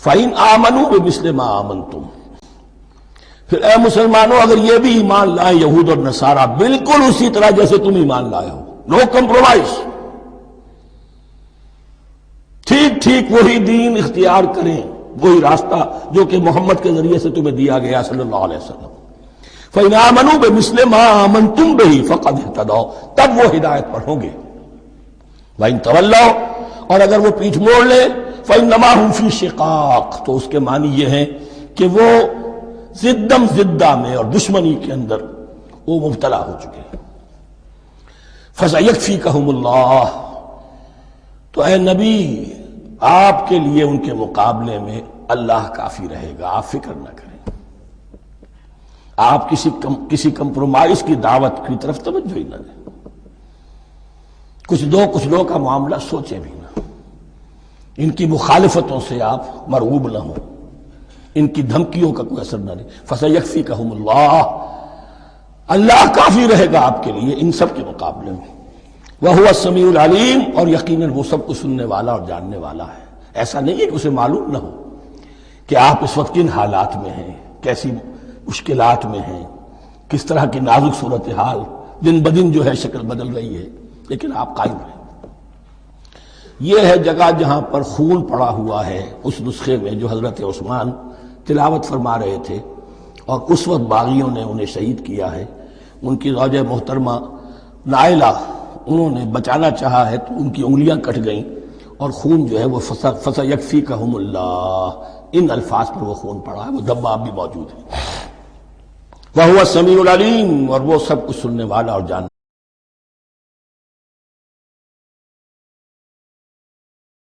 فَإِنْ آمَنُوا بِمِثْلِ مَا آمَنْتُمْ، پھر اے مسلمانوں اگر یہ بھی ایمان لائیں یہود اور نصارہ بالکل اسی طرح جیسے تم ایمان لائے ہو، نو کمپرومائز، ٹھیک ٹھیک وہی دین اختیار کریں، وہی راستہ جو کہ محمد کے ذریعے سے تمہیں دیا گیا صلی اللہ علیہ وسلم۔ فَإِنْ آمَنُوا بِمِثْلِ مَا آمَنْتُمْ بِهِ فَقَدْ اهْتَدَوْا، تب وہ ہدایت پر ہوں گے۔ وَإِنْ تَوَلَّوْا، اور اگر وہ پیٹھ موڑ لے، فَإِنَّمَا هُمْ فِي شِقَاقٍ، تو اس کے معنی یہ ہے کہ وہ زدم زدہ میں اور دشمنی کے اندر وہ مبتلا ہو چکے ہیں۔ فَسَيَكْفِيكَهُمُ اللَّهُ، تو اے نبی آپ کے لیے ان کے مقابلے میں اللہ کافی رہے گا، آپ فکر نہ کریں، آپ کسی کمپرومائز کی دعوت کی طرف توجہ ہی نہ دیں، کچھ دو کا معاملہ سوچیں بھی نہ، ان کی مخالفتوں سے آپ مرعوب نہ ہوں، ان کی دھمکیوں کا کوئی اثر نہ دیں۔ فَسَيَكْفِيكَهُمُ اللَّهُ، اللہ کافی رہے گا آپ کے لیے ان سب کے مقابلے میں۔ وَهُوَ السَّمِيعُ الْعَلِيمُ، اور یقیناً وہ سب کو سننے والا اور جاننے والا ہے۔ ایسا نہیں ہے کہ اسے معلوم نہ ہو کہ آپ اس وقت کن حالات میں ہیں، کیسی مشکلات میں ہیں، کس طرح کی نازک صورتحال دن بدن جو ہے شکل بدل رہی ہے، لیکن آپ قائم رہیں۔ یہ ہے جگہ جہاں پر خون پڑا ہوا ہے، اس نسخے میں جو حضرت عثمان تلاوت فرما رہے تھے، اور اس وقت باغیوں نے انہیں شہید کیا ہے۔ ان کی زوجہ محترمہ نائلہ، انہوں نے بچانا چاہا ہے تو ان کی انگلیاں کٹ گئیں، اور خون جو ہے وہ فَسَيَكْفِيكَهُمُ اللَّهُ، ان الفاظ پر وہ خون پڑا ہے، وہ دم اب بھی موجود ہے۔ وَهُوَ السَّمِيعُ الْعَلِيمُ، اور وہ سب کچھ سننے والا اور جاننے